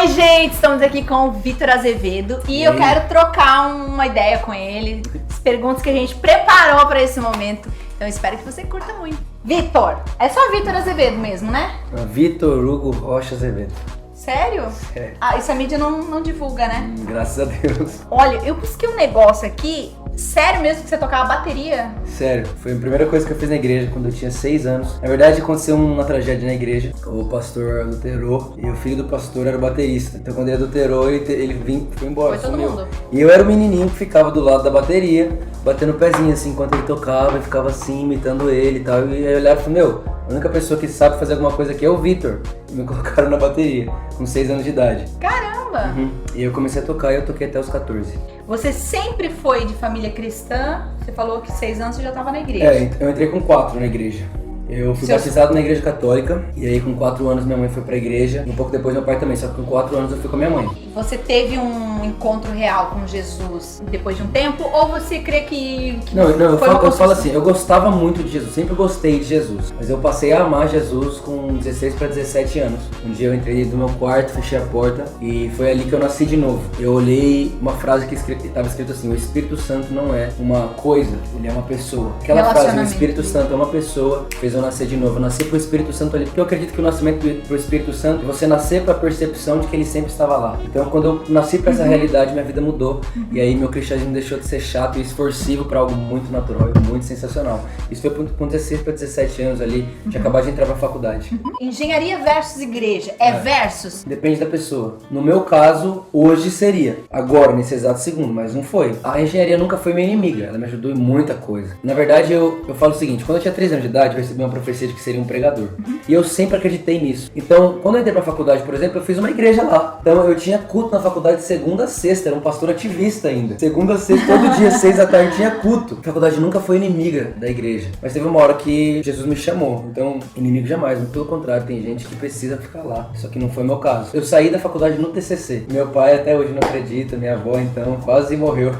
Oi, gente, estamos aqui com o Vitor Azevedo e eu quero trocar uma ideia com ele, as perguntas que a gente preparou para esse momento. Então eu espero que você curta muito. Vitor, é só Vitor Azevedo mesmo, né? Vitor Hugo Rocha Azevedo. Sério? Sério. Ah, isso a mídia não divulga, né? Graças a Deus. Olha, eu busquei um negócio aqui. Sério mesmo que você tocava bateria? Sério, foi a primeira coisa que eu fiz na igreja quando eu tinha 6 anos. Na verdade, aconteceu uma tragédia na igreja. O pastor adulterou e o filho do pastor era o baterista. Então, quando ele adulterou, ele foi embora. Foi todo mundo. E eu era o menininho que ficava do lado da bateria, batendo o pezinho assim enquanto ele tocava e ficava assim, imitando ele e tal. E aí eu olhava e falei, a única pessoa que sabe fazer alguma coisa aqui é o Vitor. E me colocaram na bateria, com 6 anos de idade. Caramba! E eu comecei a tocar e eu toquei até os 14. Você sempre foi de família cristã? Você falou que 6 anos você já estava na igreja. Eu entrei com 4 na igreja. Eu fui batizado na igreja católica, e aí com 4 anos minha mãe foi pra igreja, e um pouco depois meu pai também, só que com 4 anos eu fui com a minha mãe. Você teve um encontro real com Jesus depois de um tempo, ou você crê que Não, eu falo assim, eu gostava muito de Jesus, sempre gostei de Jesus, mas eu passei a amar Jesus com 16 para 17 anos. Um dia eu entrei do meu quarto, fechei a porta, e foi ali que eu nasci de novo. Eu olhei uma frase que estava escrito assim, o Espírito Santo não é uma coisa, ele é uma pessoa. Aquela frase, o Espírito Santo é uma pessoa, fez eu nascer de novo. Eu nasci pro Espírito Santo ali, porque eu acredito que o nascimento pro Espírito Santo é você nascer com a percepção de que ele sempre estava lá. Então quando eu nasci pra essa realidade, minha vida mudou. E aí meu cristianismo deixou de ser chato e esforço para algo muito natural e muito sensacional. Isso foi com 16 para 17 anos ali, de acabar de entrar pra faculdade. Engenharia versus igreja, versus? Depende da pessoa. No meu caso, hoje seria. Agora, nesse exato segundo, mas não foi. A engenharia nunca foi minha inimiga, ela me ajudou em muita coisa. Na verdade, eu falo o seguinte, quando eu tinha 3 anos de idade, eu recebi uma profecia de que seria um pregador. E eu sempre acreditei nisso. Então, quando eu entrei pra faculdade, por exemplo, eu fiz uma igreja lá. Então, eu tinha culto na faculdade de segunda a sexta, era um pastor ativista ainda. Segunda a sexta, todo dia, 6 da tarde, tinha culto. A faculdade nunca foi inimiga da igreja. Mas teve uma hora que Jesus me chamou. Então, inimigo jamais, muito pelo contrário, tem gente que precisa ficar lá. Só que não foi meu caso. Eu saí da faculdade no TCC. Meu pai até hoje não acredita, minha avó então quase morreu.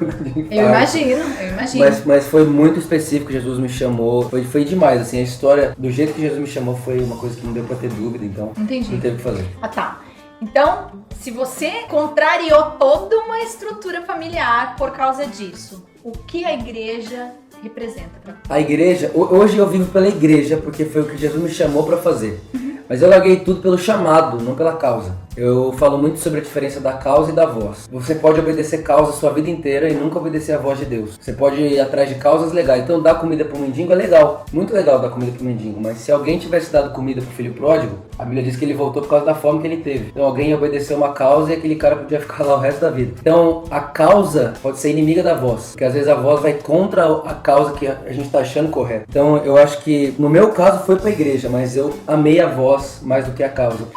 Eu imagino. Mas foi muito específico, Jesus me chamou. Foi demais, assim, a história do jeito que Jesus me chamou foi uma coisa que não deu pra ter dúvida, então entendi. Não teve o que fazer. Ah, tá. Então, se você contrariou toda uma estrutura familiar por causa disso, o que a igreja representa pra você? A igreja, hoje eu vivo pela igreja porque foi o que Jesus me chamou pra fazer. Mas eu larguei tudo pelo chamado, não pela causa. Eu falo muito sobre a diferença da causa e da voz. Você pode obedecer causa a sua vida inteira e nunca obedecer a voz de Deus. Você pode ir atrás de causas legais. Então dar comida pro mendigo é legal. Muito legal dar comida pro mendigo. Mas se alguém tivesse dado comida pro filho pródigo, a Bíblia diz que ele voltou por causa da fome que ele teve. Então alguém obedeceu uma causa e aquele cara podia ficar lá o resto da vida. Então a causa pode ser inimiga da voz. Porque às vezes a voz vai contra a causa que a gente tá achando correta. Então eu acho que no meu caso foi pra igreja, mas eu amei a voz mais do que a causa.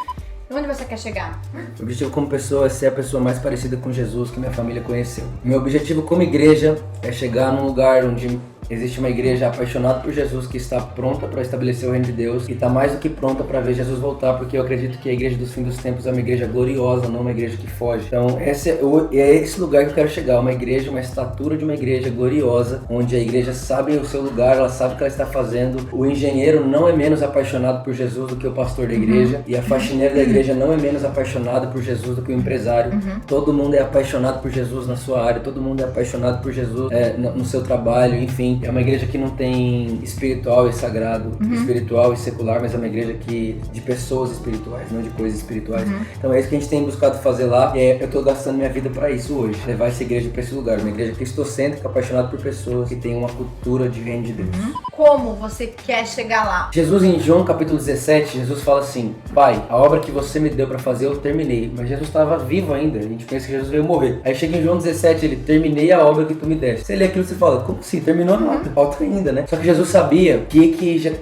Onde você quer chegar? O objetivo como pessoa é ser a pessoa mais parecida com Jesus que minha família conheceu. Meu objetivo como igreja é chegar num lugar onde existe uma igreja apaixonada por Jesus, que está pronta para estabelecer o reino de Deus e está mais do que pronta para ver Jesus voltar, porque eu acredito que a igreja dos fins dos tempos é uma igreja gloriosa, não uma igreja que foge. Então é esse lugar que eu quero chegar, uma igreja, uma estatura de uma igreja gloriosa, onde a igreja sabe o seu lugar, ela sabe o que ela está fazendo. O engenheiro não é menos apaixonado por Jesus do que o pastor da igreja, e a faxineira da igreja não é menos apaixonada por Jesus do que o empresário. Todo mundo é apaixonado por Jesus na sua área, todo mundo é apaixonado por Jesus no seu trabalho, enfim. É uma igreja que não tem espiritual e sagrado, espiritual e secular, mas é uma igreja de pessoas espirituais, não de coisas espirituais. Então é isso que a gente tem buscado fazer lá, e eu tô gastando minha vida para isso hoje, levar essa igreja para esse lugar, uma igreja cristocêntrica, apaixonada por pessoas que tem uma cultura de reino de Deus. Como você quer chegar lá? Jesus em João capítulo 17, Jesus fala assim, Pai, a obra que você me deu para fazer eu terminei, mas Jesus estava vivo ainda, a gente pensa que Jesus veio morrer. Aí chega em João 17, ele, terminei a obra que tu me deste. Você lê aquilo e você fala, como assim? Terminou nada, falta ainda, né? Só que Jesus sabia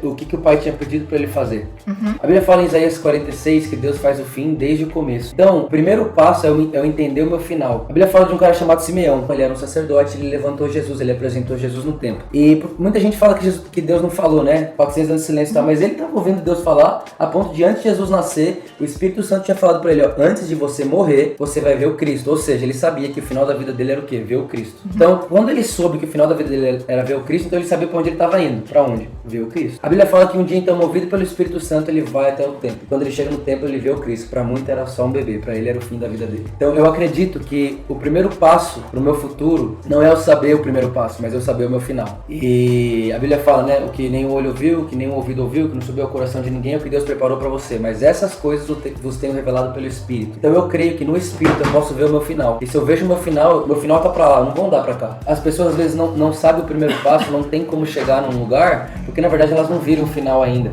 o que o Pai tinha pedido para ele fazer. A Bíblia fala em Isaías 46 que Deus faz o fim desde o começo. Então, o primeiro passo é eu entender o meu final. A Bíblia fala de um cara chamado Simeão, ele era um sacerdote, ele levantou Jesus, ele apresentou Jesus no templo. E muita gente fala que Deus não falou, né? 400 anos de silêncio e tal, mas ele estava ouvindo Deus falar, a ponto de antes de Jesus nascer, o Espírito Santo tinha falado para ele, ó, antes de você morrer, você vai ver o Cristo. Ou seja, ele sabia que o final da vida dele era o quê? Ver o Cristo. Então, quando ele soube que o final da vida dele era ver o Cristo, então ele sabia para onde ele estava indo. Para onde? ver o Cristo. A Bíblia fala que um dia, então, movido pelo Espírito Santo, ele vai até o templo. Quando ele chega no templo, ele vê o Cristo. Para muito era só um bebê, para ele era o fim da vida dele. Então eu acredito que o primeiro passo para o meu futuro não é eu saber o primeiro passo, mas eu saber o meu final. E a Bíblia fala, né, o que nem o olho viu, o que nem o ouvido ouviu, que não subiu ao coração de ninguém, é o que Deus preparou para você. Mas essas coisas vos tenho revelado pelo Espírito. Então eu creio que no Espírito eu posso ver o meu final. E se eu vejo o meu final tá para lá, não vão dar para cá. As pessoas às vezes não sabem o primeiro passo, não tem como chegar num lugar, porque na verdade elas não viram o final ainda.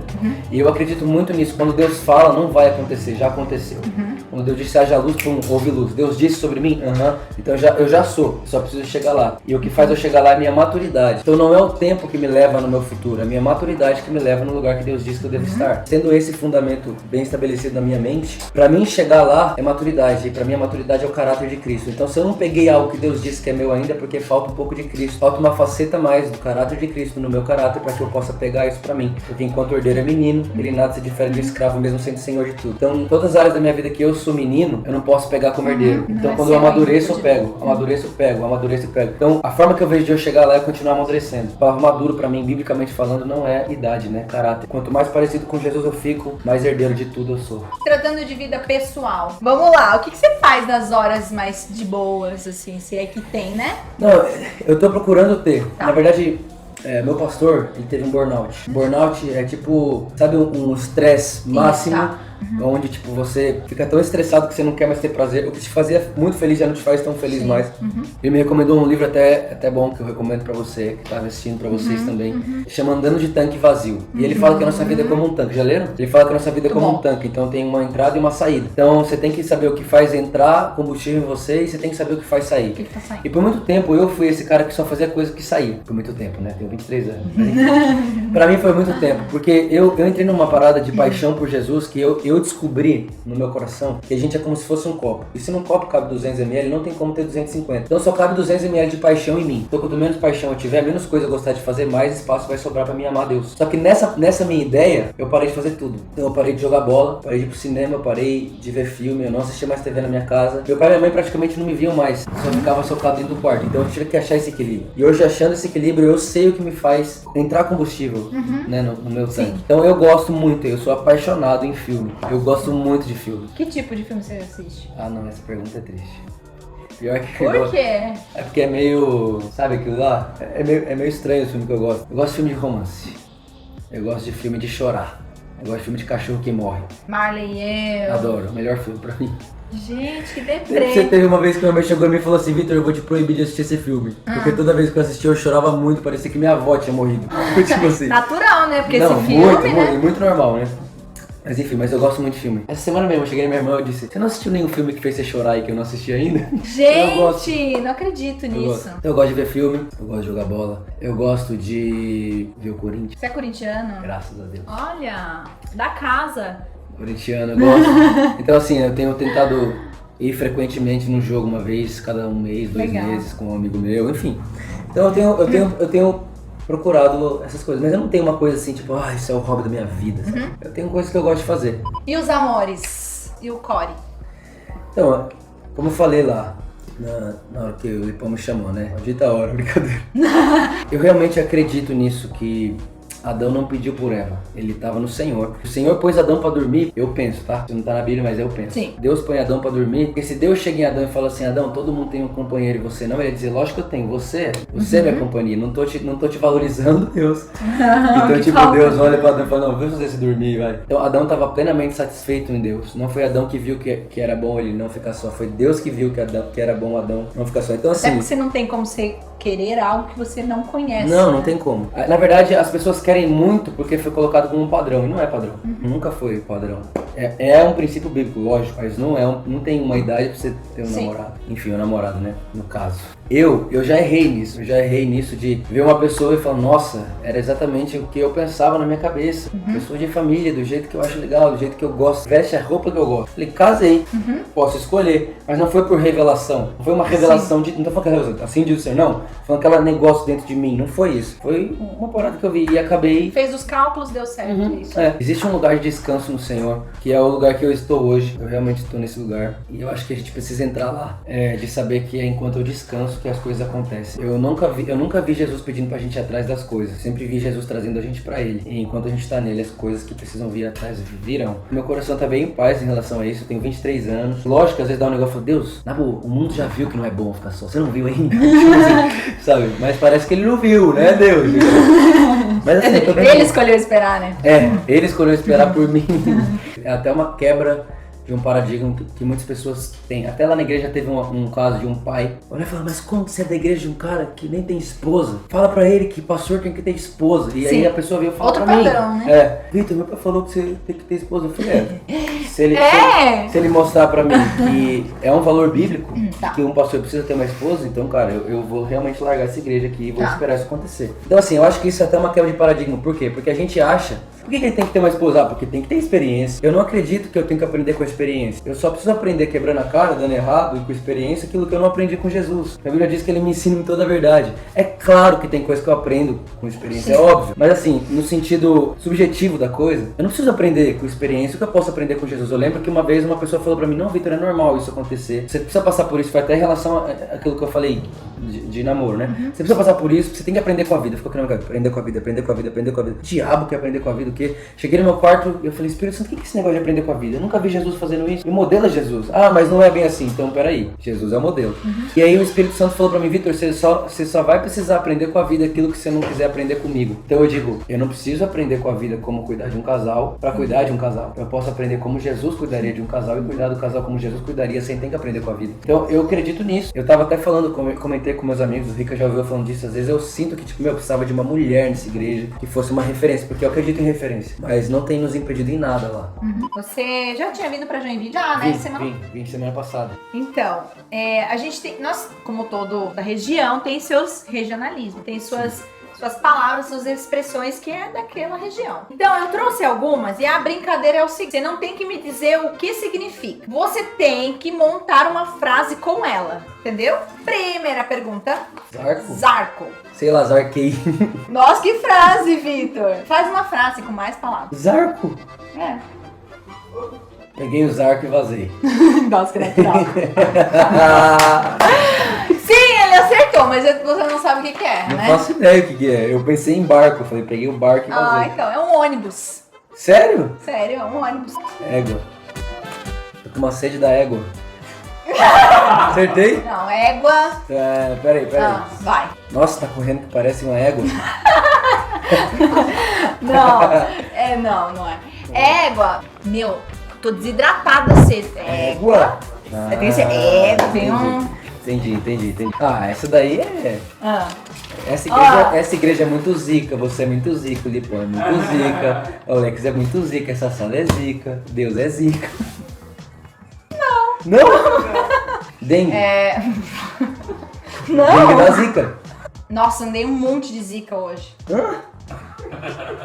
E eu acredito muito nisso. Quando Deus fala, não vai acontecer, já aconteceu. Quando Deus disse haja luz, houve luz. Deus disse sobre mim? Então eu já sou, só preciso chegar lá. E o que faz eu chegar lá é a minha maturidade. Então não é o tempo que me leva no meu futuro, é a minha maturidade que me leva no lugar que Deus disse que eu devo estar. Sendo esse fundamento bem estabelecido na minha mente, pra mim chegar lá é maturidade. E pra mim a maturidade é o caráter de Cristo. Então se eu não peguei algo que Deus disse que é meu ainda, é porque falta um pouco de Cristo. Falta uma faceta mais do caráter de Cristo no meu caráter para que eu possa pegar isso pra mim. Porque enquanto o herdeiro é menino, ele nada se difere de escravo mesmo sendo senhor de tudo. Então em todas as áreas da minha vida que eu sou menino, eu não posso pegar como herdeiro. Então quando eu amadureço, eu pego. Amadureço, eu pego. Amadureço, eu pego. Então a forma que eu vejo de eu chegar lá é continuar amadurecendo. A palavra maduro pra mim, biblicamente falando, não é idade, né? Caráter. Quanto mais parecido com Jesus eu fico, mais herdeiro de tudo eu sou. Tratando de vida pessoal, vamos lá, o que você faz nas horas mais de boas, assim, se é que tem, né? Não, eu tô procurando ter. Tá. Na verdade, meu pastor, ele teve um burnout. Burnout é tipo, sabe, um estresse máximo. Tá. Onde, tipo, você fica tão estressado que você não quer mais ter prazer. O que te fazia muito feliz já não te faz tão feliz mais. Ele me recomendou um livro até bom, que eu recomendo pra você, que tá assistindo pra vocês também. Chama Andando de Tanque Vazio. E ele fala que a nossa vida é como um tanque, já leram? Ele fala que a nossa vida é como um tanque, então tem uma entrada e uma saída. Então você tem que saber o que faz entrar combustível em você e você tem que saber o que faz sair. E por muito tempo eu fui esse cara que só fazia coisa que saía. Por muito tempo, né? Tenho 23 anos. Pra mim foi muito tempo, porque eu entrei numa parada de paixão por Jesus que eu descobri no meu coração que a gente é como se fosse um copo. E se num copo cabe 200 ml, não tem como ter 250. Então só cabe 200 ml de paixão em mim. Então quanto menos paixão eu tiver, menos coisa eu gostar de fazer, mais espaço vai sobrar pra mim amar Deus. Só que nessa minha ideia, eu parei de fazer tudo. Então eu parei de jogar bola, parei de ir pro cinema, eu parei de ver filme, eu não assistia mais TV na minha casa. Meu pai e minha mãe praticamente não me viam mais. Só ficava socado dentro do quarto. Então eu tive que achar esse equilíbrio. E hoje, achando esse equilíbrio, eu sei o que me faz entrar combustível, né, no meu tanque. Então eu gosto muito, eu sou apaixonado em filme. Eu gosto muito de filme. Que tipo de filme você assiste? Ah, não, essa pergunta é triste. Pior que Por quê? É porque é meio... Sabe aquilo lá? É meio estranho o filme que eu gosto. Eu gosto de filme de romance. Eu gosto de filme de chorar. Eu gosto de filme de cachorro que morre. Marley e eu. Adoro, o melhor filme pra mim. Gente, que deprê. Você teve uma vez que minha mãe chegou em mim e falou assim: Vitor, eu vou te proibir de assistir esse filme. Porque toda vez que eu assisti eu chorava muito, parecia que minha avó tinha morrido. Tipo assim. Natural, né? Porque não, esse filme, né? Muito normal, né? Mas enfim, eu gosto muito de filme. Essa semana mesmo eu cheguei na minha irmã e disse: você não assistiu nenhum filme que fez você chorar e que eu não assisti ainda? Gente, não acredito nisso. Eu gosto de ver filme, eu gosto de jogar bola, eu gosto de ver o Corinthians. Você é corintiano? Graças a Deus. Olha, da casa. Corintiano, eu gosto. Então assim, eu tenho tentado ir frequentemente num jogo uma vez, cada um mês, 2 meses, com um amigo meu, enfim. Então eu tenho procurado essas coisas, mas eu não tenho uma coisa assim, tipo, isso é o hobby da minha vida, sabe? Eu tenho coisas que eu gosto de fazer. E os amores? E o core? Então, como eu falei lá, na hora que o Lipão me chamou, né? Maldita hora, brincadeira. Eu realmente acredito nisso, que Adão não pediu por Eva, ele estava no Senhor. O Senhor pôs Adão para dormir, eu penso, tá? Isso não tá na Bíblia, mas eu penso. Sim. Deus põe Adão para dormir, porque se Deus chega em Adão e fala assim: Adão, todo mundo tem um companheiro e você não, ele ia dizer: lógico que eu tenho, você é minha companhia, não tô te valorizando, Deus. Então tipo, Deus olha para Adão e fala: não, vamos fazer você dormir, vai. Então Adão estava plenamente satisfeito em Deus. Não foi Adão que viu que era bom ele não ficar só, foi Deus que viu que era bom Adão não ficar só. Então assim... É porque você não tem como você querer algo que você não conhece. Não tem como. Na verdade, as pessoas querem muito porque foi colocado como um padrão, e não é padrão. Nunca foi padrão. É um princípio bíblico, lógico, mas não tem uma idade pra você ter um namorado. Enfim, um namorado, né? No caso. Eu já errei nisso de ver uma pessoa e falar: nossa, era exatamente o que eu pensava na minha cabeça. Pessoa de família, do jeito que eu acho legal, do jeito que eu gosto, veste a roupa que eu gosto. Falei, casei, posso escolher, mas não foi por revelação. Não foi uma revelação de... Não tô falando que é revelação, assim diz o Senhor, não. Falando aquele negócio dentro de mim, não foi isso. Foi uma parada que eu vi e acabei... Fez os cálculos, deu certo isso. Existe um lugar de descanso no Senhor, que que é o lugar que eu estou hoje. Eu realmente estou nesse lugar. E eu acho que a gente precisa entrar lá, de saber que é enquanto eu descanso que as coisas acontecem. Eu nunca vi Jesus pedindo pra gente ir atrás das coisas. Sempre vi Jesus trazendo a gente pra Ele. E enquanto a gente tá nele, as coisas que precisam vir atrás virão. Meu coração tá bem em paz em relação a isso. Eu tenho 23 anos. Lógico que às vezes dá um negócio e fala, Deus, na boa, o mundo já viu que não é bom ficar só. Você não viu ainda? Sabe? Mas parece que ele não viu, né, Deus? Mas assim, ele escolheu esperar, né? Ele escolheu esperar por mim. É até uma quebra de um paradigma que muitas pessoas têm. Até lá na igreja teve um caso de um pai. Olha e fala, mas como você é da igreja de um cara que nem tem esposa? Fala pra ele que pastor tem que ter esposa. E aí a pessoa veio falar pra mim. Né? Vitor, meu pai falou que você tem que ter esposa. Eu falei, se ele mostrar pra mim que é um valor bíblico, que um pastor precisa ter uma esposa, então, cara, eu vou realmente largar essa igreja aqui e vou esperar isso acontecer. Então, assim, eu acho que isso é até uma quebra de paradigma. Por quê? Porque a gente acha... Por que ele tem que ter uma esposa? Porque tem que ter experiência. Eu não acredito que eu tenho que aprender com a experiência. Eu só preciso aprender quebrando a cara, dando errado e com experiência aquilo que eu não aprendi com Jesus. A Bíblia diz que ele me ensina em toda a verdade. É claro que tem coisa que eu aprendo com experiência, é óbvio. Mas assim, no sentido subjetivo da coisa, eu não preciso aprender com experiência o que eu posso aprender com Jesus. Eu lembro que uma vez uma pessoa falou pra mim, não, Vitor, é normal isso acontecer. Você precisa passar por isso. Foi até em relação àquilo que eu falei de namoro, né? Você precisa passar por isso, você tem que aprender com a vida. Ficou querendo aprender com a vida, aprender com a vida, aprender com a vida. Diabo quer aprender com a vida, o quê? Cheguei no meu quarto e eu falei, Espírito Santo, o que é esse negócio de aprender com a vida? Eu nunca vi Jesus fazendo isso. E o modelo é Jesus. Ah, mas não é bem assim. Então, peraí. Jesus é o modelo. E aí o Espírito Santo falou pra mim, Vitor, você só vai precisar aprender com a vida aquilo que você não quiser aprender comigo. Então eu digo, eu não preciso aprender com a vida como cuidar de um casal pra cuidar de um casal. Eu posso aprender como Jesus cuidaria de um casal e cuidar do casal como Jesus cuidaria sem ter que aprender com a vida. Então eu acredito nisso. Eu tava até falando, comentei com meus amigos, o Rica já ouviu falando disso. Às vezes eu sinto que, tipo, eu precisava de uma mulher nessa igreja que fosse uma referência, porque eu acredito em referência. Mas não tem nos impedido em nada lá. Você já tinha vindo pra Joinville? Já, né? Vim semana passada. Então, a gente tem, nós, como todo da região, tem seus regionalismos, tem suas palavras, suas expressões que é daquela região. Então, eu trouxe algumas e a brincadeira é o seguinte, você não tem que me dizer o que significa. Você tem que montar uma frase com ela, entendeu? Primeira pergunta. Zarco. Sei lá, zarquei. Nossa, que frase, Vitor. Faz uma frase com mais palavras. Zarco? É. Peguei o zarco e vazei. Nossa, que legal. Sim, ele acertou, mas você não sabe o que é, não né? Não faço ideia o que é. Eu pensei em barco. Falei, peguei o barco e vazei. Ah, então, é um ônibus. Sério? Sério, é um ônibus. Égua. Tô com uma sede da égua. Acertei? Não, égua. Peraí. Vai. Nossa, tá correndo que parece uma égua. Não é. Égua. Meu, tô desidratada cedo. Égua. Tem que ser égua, tem um... Entendi. Ah, essa daí é... Essa igreja é muito zica, você é muito zica, o Lipão é muito zica, o Alex é muito zica, essa sala é zica, Deus é zica. Não? Dengue? Não. Dengue da zica. Nossa, andei um monte de zica hoje.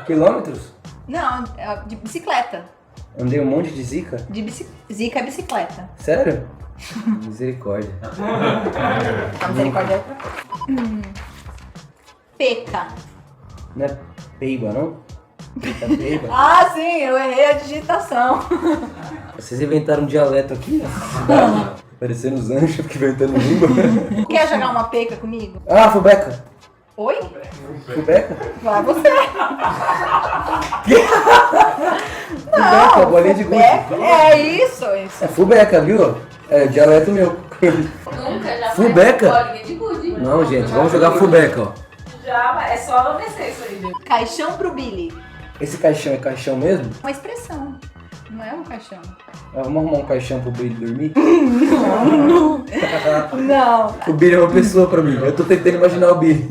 Quilômetros? Não, de bicicleta. Andei um monte de zica? Zica é bicicleta. Sério? Misericórdia. A misericórdia é outra coisa. Peca. Não é peiba, não? Peiba? Ah, sim, eu errei a digitação. Vocês inventaram um dialeto aqui na cidade? Parecendo os anjos que inventando língua. Quer jogar uma peca comigo? Ah, Fubeca. Oi? Fubeca? Vai você. Fubeca, bolinha de gude. É isso. É Fubeca, viu? É dialeto meu. Nunca, já Fubeca? bolinha de gude. Não, gente, vamos jogar Fubeca, ó. Já, é só adolescência isso aí, gente. Caixão pro Billy. Esse caixão é caixão mesmo? Uma expressão. Não é um caixão. Vamos arrumar um caixão pro Billy dormir? Não. O Billy é uma pessoa pra mim. Eu tô tentando imaginar o Billy.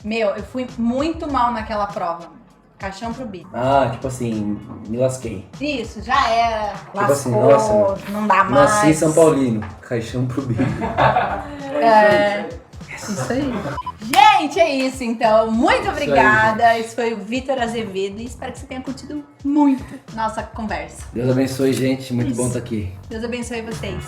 Meu, eu fui muito mal naquela prova. Caixão pro Billy. Ah, tipo assim, me lasquei. Isso, já era. Lascou, assim, nossa, não dá mais. Nasci em São Paulino. Caixão pro Billy. Isso aí. Gente, é isso então. Muito obrigada. Esse foi o Vitor Azevedo e espero que você tenha curtido muito nossa conversa. Deus abençoe, gente. Muito bom estar aqui. Deus abençoe vocês.